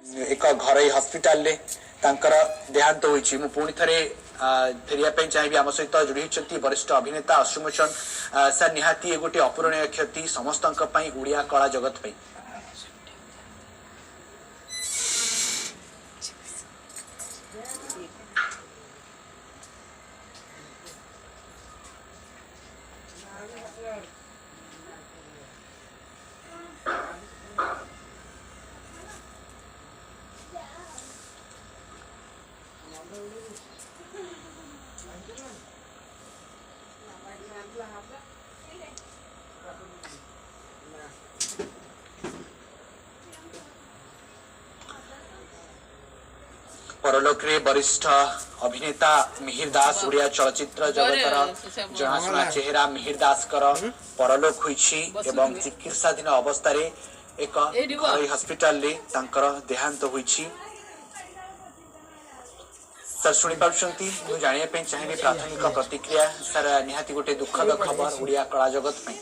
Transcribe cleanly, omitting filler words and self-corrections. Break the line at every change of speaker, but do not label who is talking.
एक घर हस्पिटाल देहांत होईछि मु पुणी थरे फेरिया चाहिए आम सहित जोड़ी होती वरिष्ठ अभिनेता अश्रुमोचन सर निहाती गोटे अपूरणीय क्षति समस्त ओडिया कला जगत पे परलोक रे वरिष्ठ अभिनेता मिहिर दास उड़िया चलचित्र जगतर जनाशुना चेहरा मिहिर दास परलोक होईछि एवं चिकित्साधीन अवस्था रे एक घरोई हॉस्पिटल रे तांकर देहांत होईछि। सर शुणी पार्टी मु जानिया पे चाहिए प्राथमिक प्रतिक्रिया सर निहाती गोटे दुखद खबर उड़िया कला जगत में।